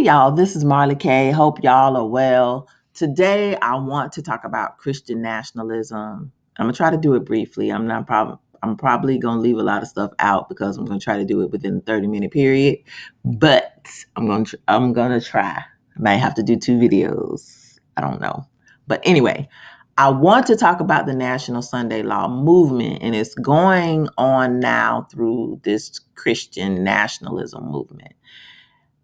Hey y'all, this is Marley K. Hope y'all are well. Today I want to talk about Christian nationalism. I'm gonna try to do it briefly. I'm probably gonna leave a lot of stuff out because I'm gonna try to do it within a 30-minute period. But I'm gonna try. I might have to do 2 videos. I don't know. But anyway, I want to talk about the National Sunday Law movement, and it's going on now through this Christian nationalism movement.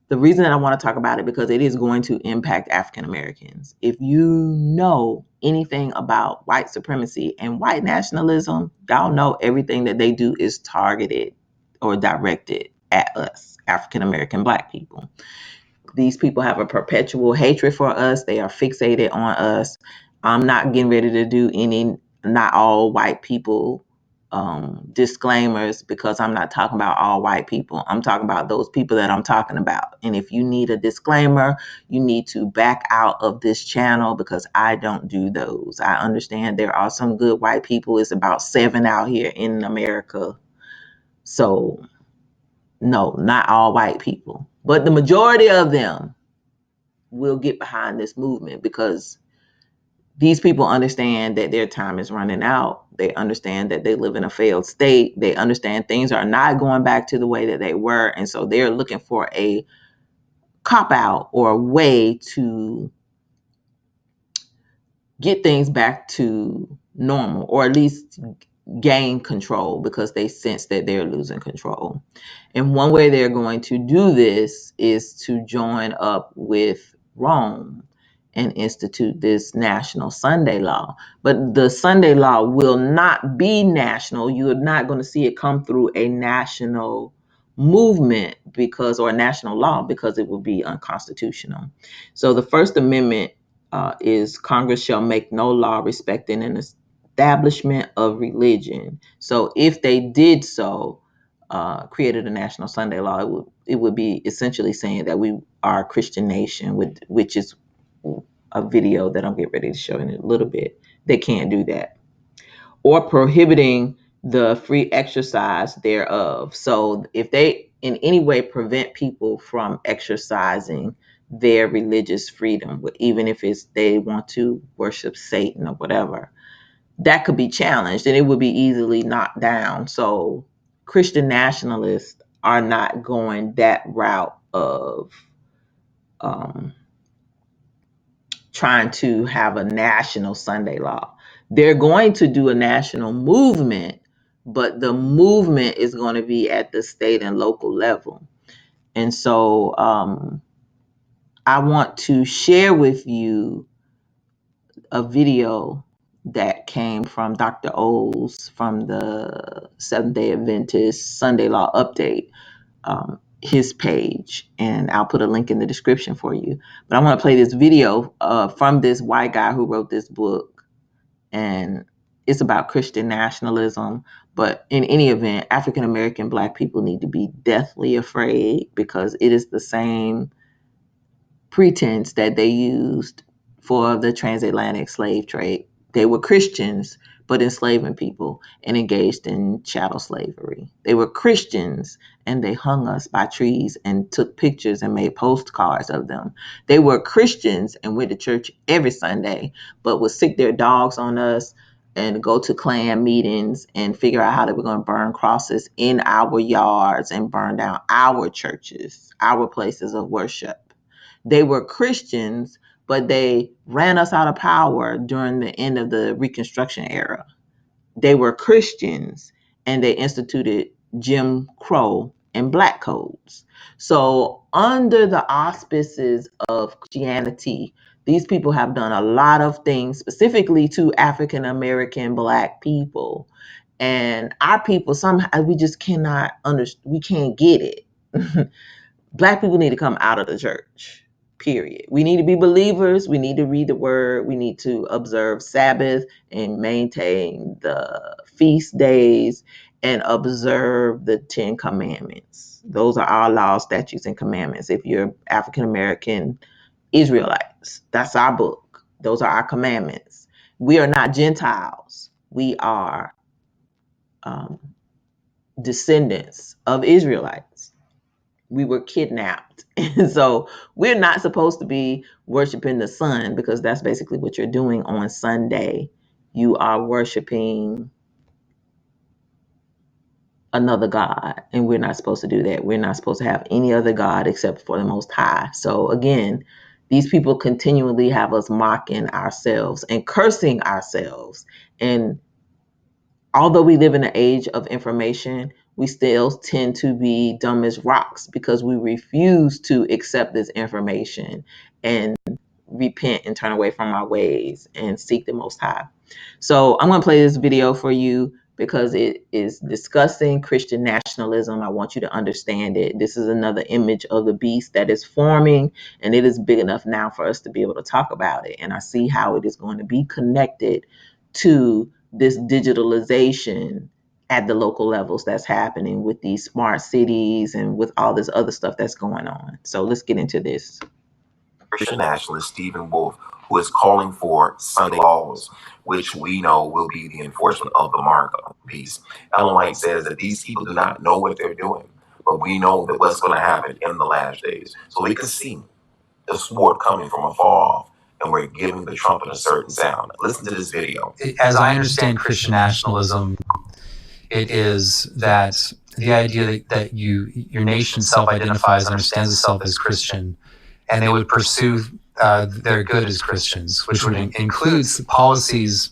The reason that I want to talk about it because it is going to impact African Americans. If you know anything about white supremacy and white nationalism, y'all know everything that they do is targeted or directed at us, African American Black people. These people have a perpetual hatred for us. They are fixated on us. I'm not getting ready to do any, not all white people disclaimers because I'm not talking about all white people. I'm talking about those people that I'm talking about. And if you need a disclaimer, you need to back out of this channel because I don't do those. I understand there are some good white people. It's about 7 out here in America. So no, not all white people, but the majority of them will get behind this movement because these people understand that their time is running out. They understand that they live in a failed state. They understand things are not going back to the way that they were. And so they're looking for a cop out or a way to get things back to normal or at least gain control because they sense that they're losing control. And one way they're going to do this is to join up with Rome and institute this national Sunday law. But the Sunday law will not be national. You're not going to see it come through a national movement because, or a national law, because it will be unconstitutional. So the First Amendment is Congress shall make no law respecting an establishment of religion. So if they did so, created a national Sunday law, it would be essentially saying that we are a Christian nation, which is a video that I'm getting ready to show in a little bit. They can't do that. Or prohibiting the free exercise thereof. So if they in any way prevent people from exercising their religious freedom, even if it's they want to worship Satan or whatever, that could be challenged and it would be easily knocked down. So Christian nationalists are not going that route of trying to have a national Sunday law. They're going to do a national movement, but the movement is going to be at the state and local level. And so I want to share with you a video that came from Dr. O's from the Seventh-day Adventist Sunday Law Update, his page, and I'll put a link in the description for you. But I want to play this video from this white guy who wrote this book, and it's about Christian nationalism. But in any event, African American Black people need to be deathly afraid because it is the same pretense that they used for the transatlantic slave trade. They were Christians, but enslaving people and engaged in chattel slavery. They were Christians and they hung us by trees and took pictures and made postcards of them. They were Christians and went to church every Sunday, but would sick their dogs on us and go to Klan meetings and figure out how they were going to burn crosses in our yards and burn down our churches, our places of worship. They were Christians, but they ran us out of power during the end of the Reconstruction era. They were Christians and they instituted Jim Crow and Black codes. So, under the auspices of Christianity, these people have done a lot of things specifically to African American Black people. And our people, somehow, we just cannot understand, we can't get it. Black people need to come out of the church, period. We need to be believers. We need to read the word. We need to observe Sabbath and maintain the feast days and observe the 10 commandments. Those are our laws, statutes, and commandments. If you're African American Israelites, that's our book. Those are our commandments. We are not Gentiles. We are descendants of Israelites. We were kidnapped. And so we're not supposed to be worshiping the sun, because that's basically what you're doing on Sunday. You are worshiping another God, and we're not supposed to do that. We're not supposed to have any other God except for the Most High. So again, these people continually have us mocking ourselves and cursing ourselves. And although we live in an age of information, we still tend to be dumb as rocks, because we refuse to accept this information and repent and turn away from our ways and seek the Most High. So I'm going to play this video for you because it is discussing Christian nationalism. I want you to understand it. This is another image of the beast that is forming, and it is big enough now for us to be able to talk about it. And I see how it is going to be connected to this digitalization at the local levels that's happening with these smart cities and with all this other stuff that's going on. So let's get into this. Christian nationalist Stephen Wolfe, who is calling for Sunday laws, which we know will be the enforcement of the mark of the beast. Ellen White says that these people do not know what they're doing, but we know that what's going to happen in the last days. So we can see the sword coming from afar off, and we're giving the trumpet a certain sound. Listen to this video. As I understand Christian nationalism, it is that the idea that your nation self-identifies and understands itself as Christian, and they would pursue their good as Christians, which would include policies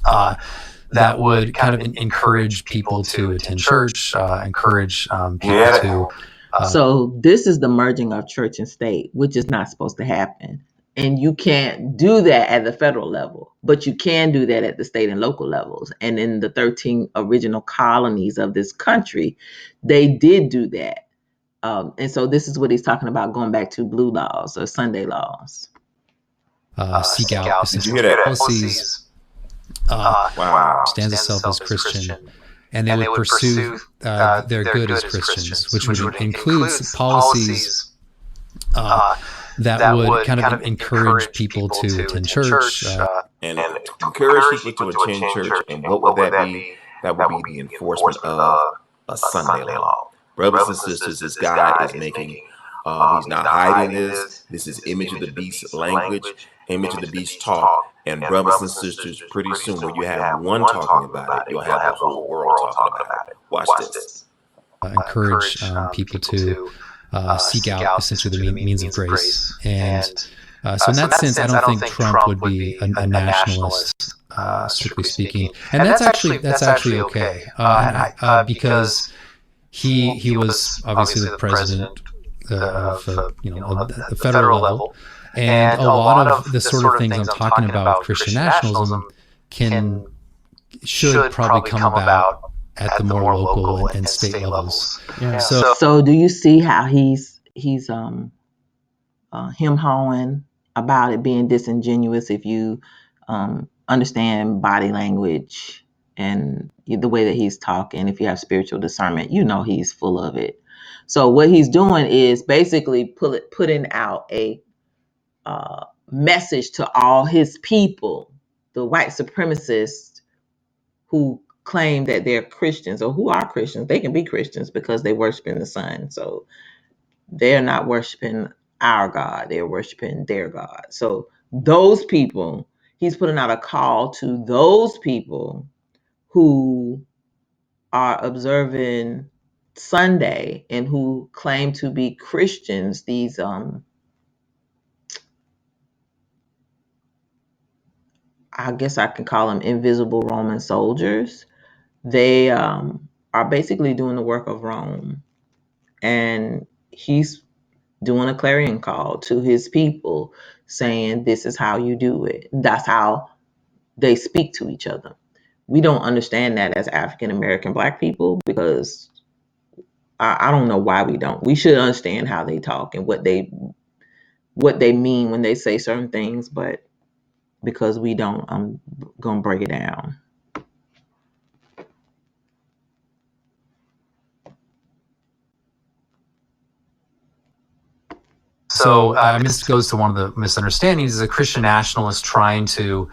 that would kind of encourage people to attend church, encourage people to... So this is the merging of church and state, which is not supposed to happen. And you can't do that at the federal level, but you can do that at the state and local levels. And in the 13 original colonies of this country, they did do that. And so this is what he's talking about, going back to blue laws or Sunday laws. Seek out essential policies, stands itself as Christian, and they would pursue their good as Christians, which would include policies that would kind of encourage people to attend church. And encourage people to attend church. And what would that be? That would be the enforcement of a Sunday law. Brothers and sisters, this guy is making, he's not hiding this. This is image of the beast language, image of the beast talk. And brothers and sisters, pretty soon when you have one talking about it, you'll have the whole world talking about it. Watch this. Encourage people to seek out essentially the means of grace. And so in that sense, I don't think Trump would be a nationalist, strictly speaking. And that's actually okay, because he was obviously the president of the federal level, and a lot of the sort of things I'm talking about with Christian nationalism should probably come about at the more local and state levels. Yeah. So do you see how he's him-hawing about it being disingenuous? If you understand body language and the way that he's talking, if you have spiritual discernment, you know he's full of it. So what he's doing is basically putting out a message to all his people, the white supremacists who claim that they're Christians, or who are Christians. They can be Christians because they worship in the sun. So they're not worshiping our God, they're worshiping their God. So those people, he's putting out a call to those people who are observing Sunday and who claim to be Christians. These I guess I can call them invisible Roman soldiers. They are basically doing the work of Rome, and he's doing a clarion call to his people saying, this is how you do it. That's how they speak to each other. We don't understand that as African American Black people, because I don't know why we don't. We should understand how they talk and what they mean when they say certain things, but because we don't, I'm gonna break it down. So this goes to one of the misunderstandings: is a Christian nationalist trying to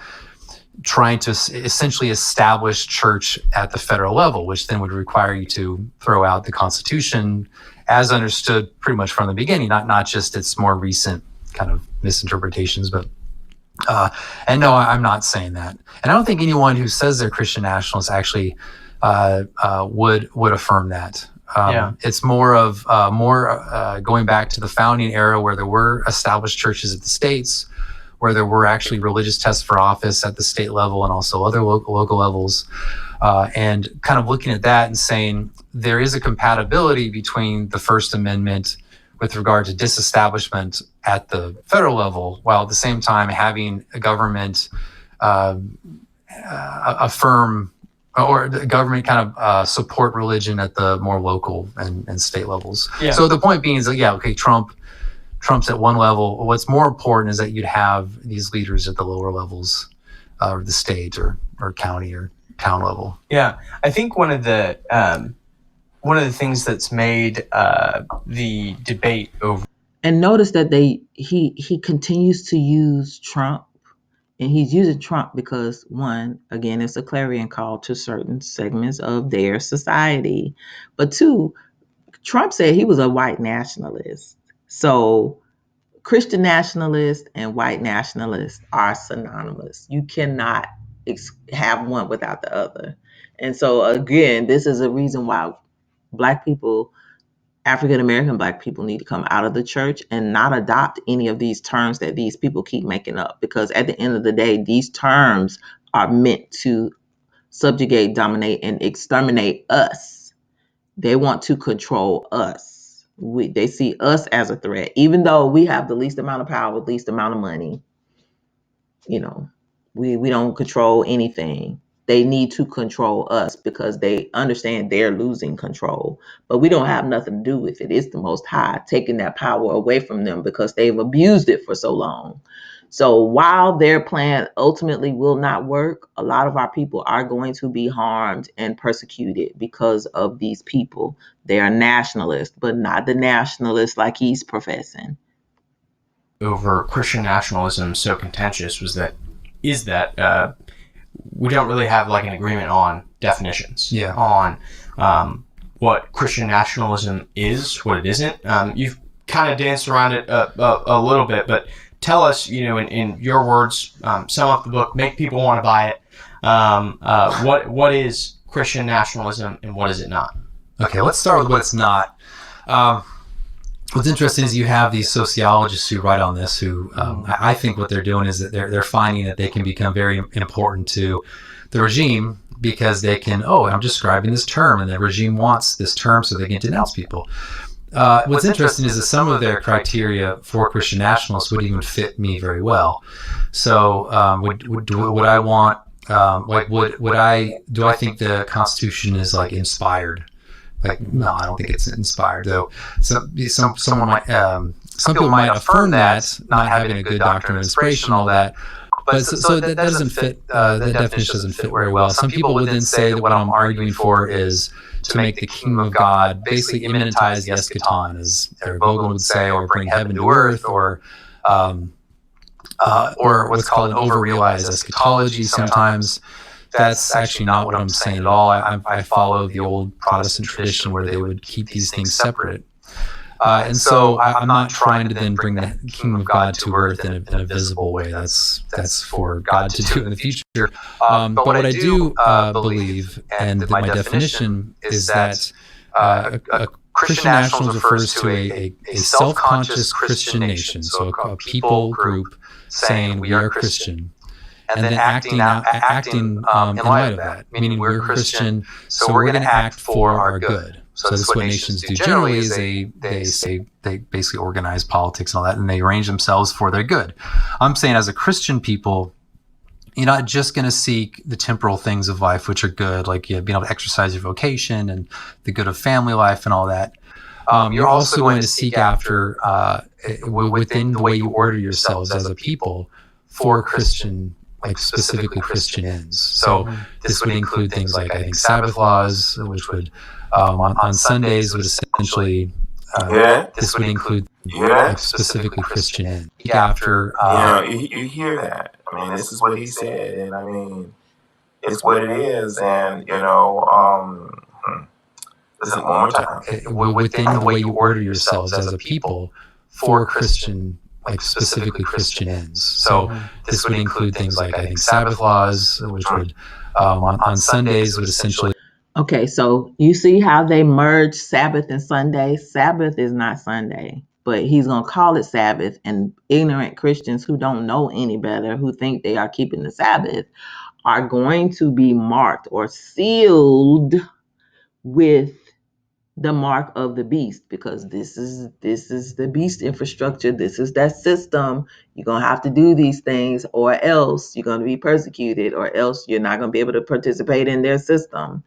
trying to essentially establish church at the federal level, which then would require you to throw out the Constitution as understood pretty much from the beginning, not just its more recent kind of misinterpretations, but and no, I'm not saying that. And I don't think anyone who says they're Christian nationalists actually would affirm that. It's more of going back to the founding era where there were established churches at the states, where there were actually religious tests for office at the state level and also other local levels, and kind of looking at that and saying there is a compatibility between the First Amendment with regard to disestablishment at the federal level, while at the same time having a government affirm, or the government kind of support religion at the more local and state levels. Yeah. So the point being is that, okay, Trump's at one level. What's more important is that you'd have these leaders at the lower levels, or the state or county or town level. Yeah, I think one of the things that's made the debate over. And notice that he continues to use Trump, and he's using Trump because, one, again, it's a clarion call to certain segments of their society, but two, Trump said he was a white nationalist. So Christian nationalists and white nationalists are synonymous. You cannot have one without the other. And so again, this is a reason why Black people, African-American Black people, need to come out of the church and not adopt any of these terms that these people keep making up. Because at the end of the day, these terms are meant to subjugate, dominate, and exterminate us. They want to control us. They see us as a threat, even though we have the least amount of power, least amount of money. We don't control anything. They need to control us because they understand they're losing control. But we don't have nothing to do with it. It's the Most High taking that power away from them because they've abused it for so long. So while their plan ultimately will not work, a lot of our people are going to be harmed and persecuted because of these people. They are nationalists, but not the nationalists like he's professing. Over Christian nationalism so contentious is that we don't really have like an agreement on definitions. Yeah. On what Christian nationalism is, what it isn't. You've kind of danced around it a little bit, but tell us, in your words, sum up the book, make people want to buy it. What is Christian nationalism and what is it not? Okay, let's start with what it's not. What's interesting is you have these sociologists who write on this who I think what they're doing is that they're finding that they can become very important to the regime because they can, I'm describing this term and the regime wants this term so they can denounce people. What's interesting is that some of their criteria for Christian nationalists would even fit me very well. So would I want, do I think the Constitution is like inspired? Like, no, I don't think it's inspired, though. Some people might affirm that, not having a good doctrine of inspiration and all that. But so that doesn't fit. That definition doesn't fit very well. Some people would then say that what I'm arguing for is to make the kingdom of God basically immanentize the eschaton, as Eric Vogel would say, or bring heaven to earth, or what's called an overrealized eschatology sometimes. That's actually not what I'm saying at all. I follow the old Protestant tradition where they would keep these things separate. And so I'm not trying to then bring the kingdom of God to earth in a visible way. That's for God to do in the future. But what I do believe, and my definition, is that a Christian nationalism refers to a self-conscious Christian nation, so a people group saying we are Christian, and then acting in light of that, meaning we're Christian, so we're going to act for our good. So this is what nations do generally is they basically organize politics and all that, and they arrange themselves for their good. I'm saying as a Christian people, you're not just going to seek the temporal things of life, which are good, like being able to exercise your vocation and the good of family life and all that. You're also going to seek after, within the way you order yourselves as a people, for Christian, like specifically Christian ends. So this would include things like, I think, Sabbath laws, which would on Sundays would essentially this would include like specifically Christian ends. After you hear that? I mean, this is what he said, and I mean, it's what it is. And listen one more time. Within the way you order yourselves as a people for Christian, like specifically Christian ends. So this would include things like, I think, Sabbath laws, which would on Sundays would essentially. Okay, so you see how they merge Sabbath and Sunday? Sabbath is not Sunday, but he's going to call it Sabbath, and ignorant Christians who don't know any better, who think they are keeping the Sabbath, are going to be marked or sealed with the mark of the beast, because this is the beast infrastructure. This is that system. You're going to have to do these things, or else you're going to be persecuted, or else you're not going to be able to participate in their system.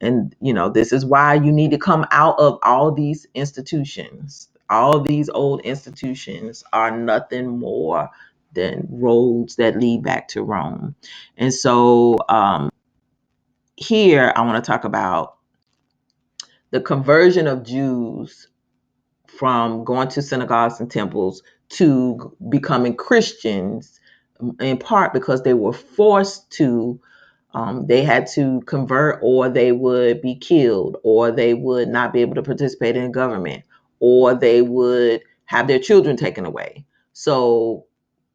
And this is why you need to come out of all these institutions. All these old institutions are nothing more than roads that lead back to Rome. And so here I want to talk about the conversion of Jews from going to synagogues and temples to becoming Christians, in part because they were forced to. They had to convert, or they would be killed, or they would not be able to participate in government, or they would have their children taken away. So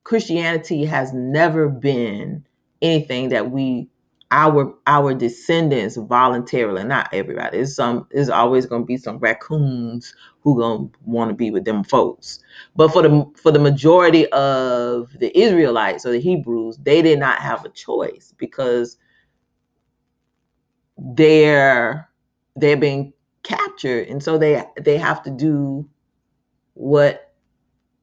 Christianity has never been anything that our descendants voluntarily, not everybody. There's always going to be some raccoons who gonna want to be with them folks. But for the majority of the Israelites or the Hebrews, they did not have a choice, because they're being captured, and so they have to do what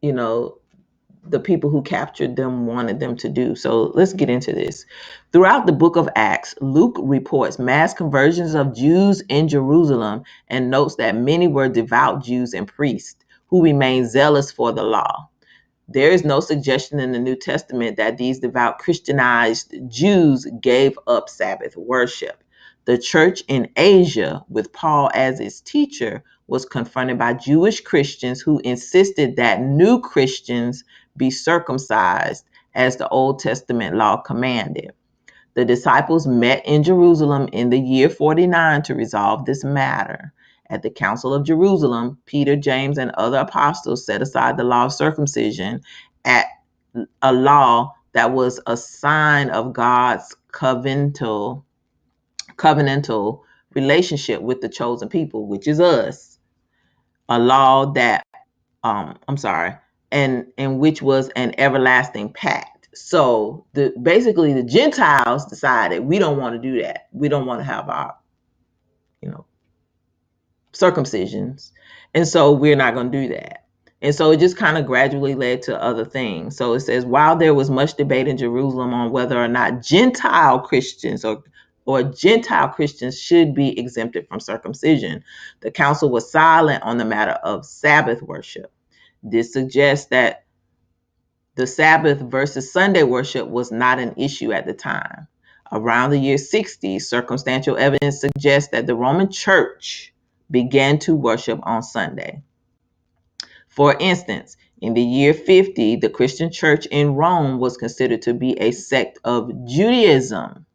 the people who captured them wanted them to do. So let's get into this. Throughout the book of Acts, Luke reports mass conversions of Jews in Jerusalem and notes that many were devout Jews and priests who remained zealous for the law. There is no suggestion in the New Testament that these devout Christianized Jews gave up Sabbath worship. The church in Asia, with Paul as its teacher, was confronted by Jewish Christians who insisted that new Christians be circumcised as the Old Testament law commanded. The disciples met in Jerusalem in the year 49 to resolve this matter. At the Council of Jerusalem, Peter, James, and other apostles set aside the law of circumcision, at a law that was a sign of God's covenantal relationship with the chosen people, which is us. A law that and which was an everlasting pact. So basically the Gentiles decided, we don't want to do that. We don't want to have our circumcisions, and so we're not going to do that. And so it just kind of gradually led to other things. So it says, while there was much debate in Jerusalem on whether or not Gentile Christians or Gentile Christians should be exempted from circumcision, the council was silent on the matter of Sabbath worship. This suggests that the Sabbath versus Sunday worship was not an issue at the time. Around the year 60, circumstantial evidence suggests that the Roman Church began to worship on Sunday. For instance, in the year 50, the Christian church in Rome was considered to be a sect of Judaism.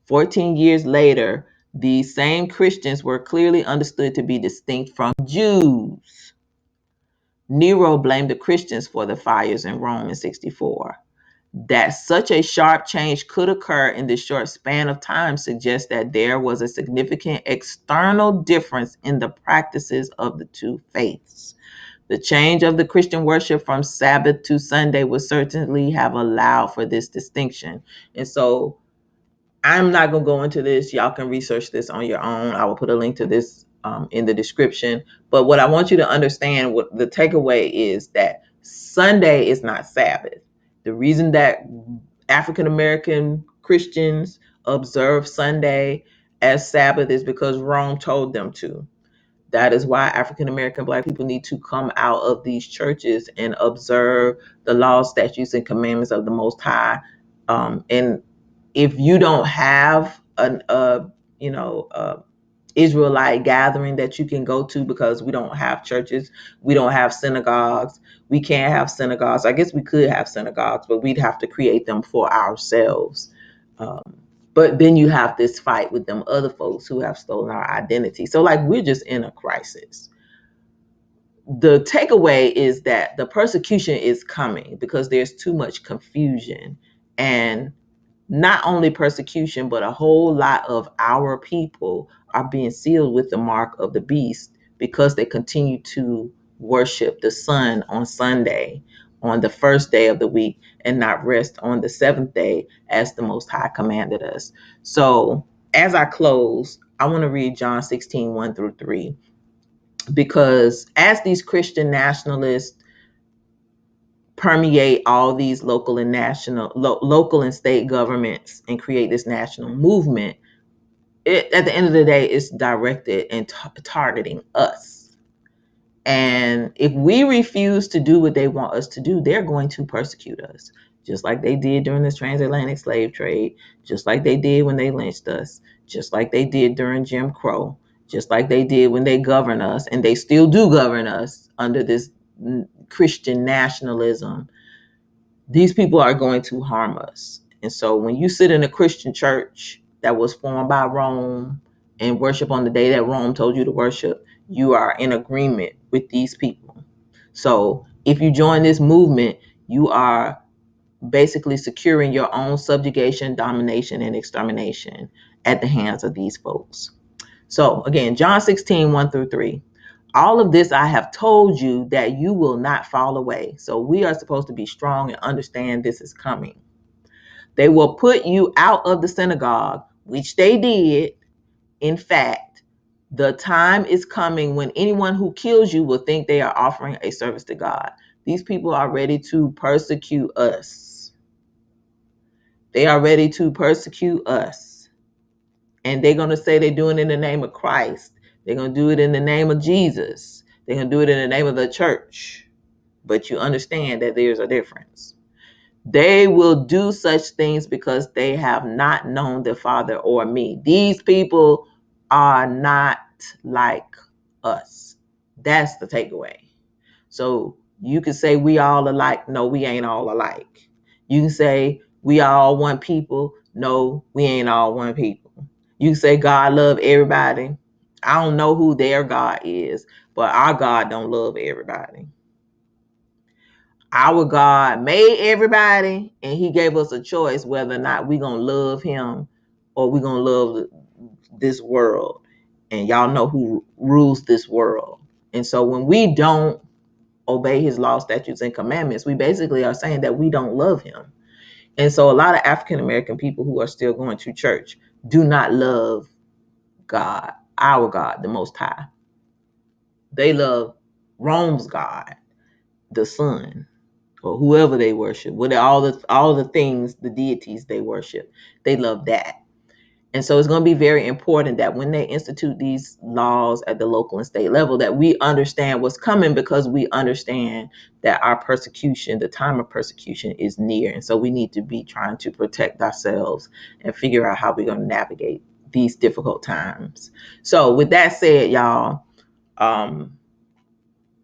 14 years later, these same Christians were clearly understood to be distinct from Jews. Nero blamed the Christians for the fires in Rome in 64. That such a sharp change could occur in this short span of time suggests that there was a significant external difference in the practices of the two faiths. The change of the Christian worship from Sabbath to Sunday would certainly have allowed for this distinction. And so I'm not going to go into this. Y'all can research this on your own. I will put a link to this in the description. But what I want you to understand, what the takeaway is, that Sunday is not Sabbath. The reason that African American Christians observe Sunday as Sabbath is because Rome told them to. That is why African American Black people need to come out of these churches and observe the laws, statutes, and commandments of the Most High. And if you don't have Israelite gathering that you can go to, because we don't have churches, we don't have synagogues. We can't have synagogues. I guess we could have synagogues, but we'd have to create them for ourselves. Um, but then you have this fight with them other folks who have stolen our identity. So like, we're just in a crisis. The takeaway is that the persecution is coming because there's too much confusion, and not only persecution, but a whole lot of our people are being sealed with the mark of the beast because they continue to worship the sun on Sunday, on the first day of the week, and not rest on the seventh day as the Most High commanded us. So as I close, I want to read John 16, 1 through 3, because as these Christian nationalists permeate all these local and local and state governments and create this national movement, at the end of the day, it's directed and targeting us. And if we refuse to do what they want us to do, they're going to persecute us, just like they did during the transatlantic slave trade, just like they did when they lynched us, just like they did during Jim Crow, just like they did when they govern us, and they still do govern us under this Christian nationalism. These people are going to harm us. And so when you sit in a Christian church that was formed by Rome and worship on the day that Rome told you to worship, you are in agreement with these people. So if you join this movement, you are basically securing your own subjugation, domination, and extermination at the hands of these folks. So again, John 16, 1 through 3. All of this I have told you that you will not fall away. So we are supposed to be strong and understand this is coming. They will put you out of the synagogue, which they did. In fact, the time is coming when anyone who kills you will think they are offering a service to God. These people are ready to persecute us. They are ready to persecute us. And they're going to say they're doing it in the name of Christ. They're going to do it in the name of Jesus. They're going to do it in the name of the church. But you understand that there's a difference. They will do such things because they have not known the Father or me. These people are not like us. That's the takeaway. So you can say we all alike. No, we ain't all alike. You can say we all one people. No, we ain't all one people. You can say God love everybody. I don't know who their God is, but our God don't love everybody. Our God made everybody, and he gave us a choice whether or not we're going to love him or we're going to love this world. And y'all know who rules this world. And so when we don't obey his law, statutes, and commandments, we basically are saying that we don't love him. And so a lot of African American people who are still going to church do not love God, our God, the Most High. They love Rome's God, the sun, or whoever they worship, with all the things, the deities they worship. They love that. And so it's going to be very important that when they institute these laws at the local and state level, that we understand what's coming, because we understand that our persecution, the time of persecution, is near. And so we need to be trying to protect ourselves and figure out how we're going to navigate these difficult times. So with that said, y'all,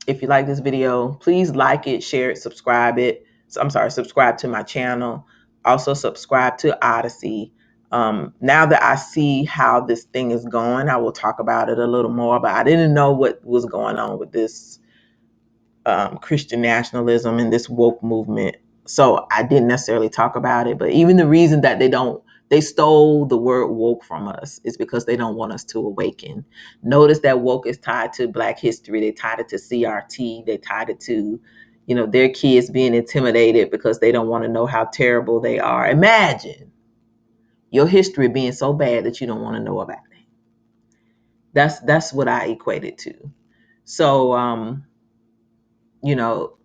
if you like this video, please like it, share it, subscribe it. Subscribe to my channel. Also subscribe to Odyssey. Now that I see how this thing is going, I will talk about it a little more, but I didn't know what was going on with this Christian nationalism and this woke movement. So I didn't necessarily talk about it, but even the reason that they stole the word woke from us is because they don't want us to awaken. Notice that woke is tied to Black history. They tied it to CRT. They tied it to, their kids being intimidated because they don't want to know how terrible they are. Imagine your history being so bad that you don't want to know about it. That's what I equate it to. So,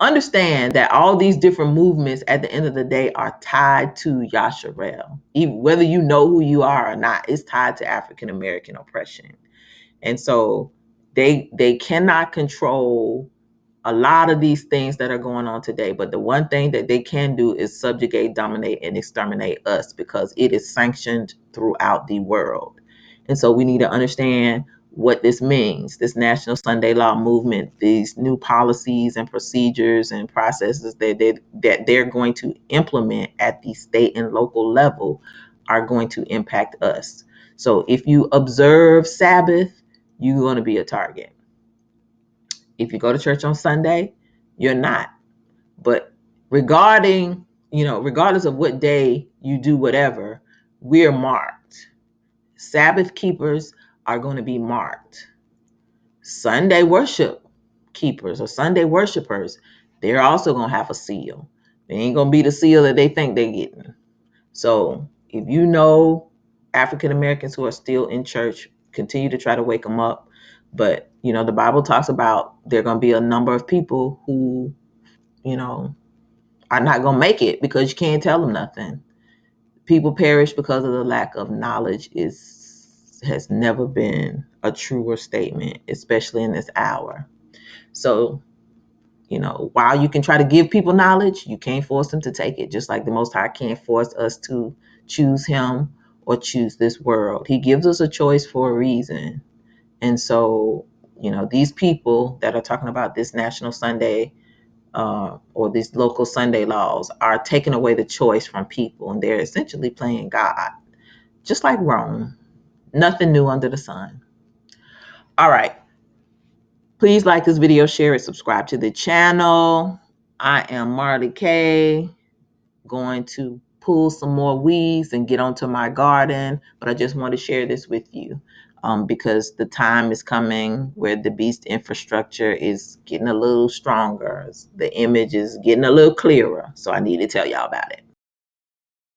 understand that all these different movements at the end of the day are tied to Yasharel. Even whether you know who you are or not, it's tied to African American oppression. And so they cannot control a lot of these things that are going on today. But the one thing that they can do is subjugate, dominate, and exterminate us, because it is sanctioned throughout the world. And so we need to understand what this means, this National Sunday Law movement, these new policies and procedures and processes that they're going to implement at the state and local level are going to impact us. So if you observe Sabbath, you're going to be a target. If you go to church on Sunday, you're not. But regardless of what day you do whatever, we're marked. Sabbath keepers are going to be marked. Sunday worship keepers or Sunday worshipers, they're also going to have a seal. They ain't going to be the seal that they think they're getting. So if you know African Americans who are still in church, continue to try to wake them up. But, the Bible talks about there are going to be a number of people who, are not going to make it because you can't tell them nothing. People perish because of the lack of knowledge has never been a truer statement, especially in this hour. So, while you can try to give people knowledge, you can't force them to take it. Just like the Most High can't force us to choose him or choose this world. He gives us a choice for a reason. And so, these people that are talking about this National Sunday or these local Sunday laws are taking away the choice from people. And they're essentially playing God, just like Rome. Nothing new under the sun. All right. Please like this video, share it, subscribe to the channel. I am Marley K, going to pull some more weeds and get onto my garden, but I just want to share this with you because the time is coming where the beast infrastructure is getting a little stronger. The image is getting a little clearer, so I need to tell y'all about it.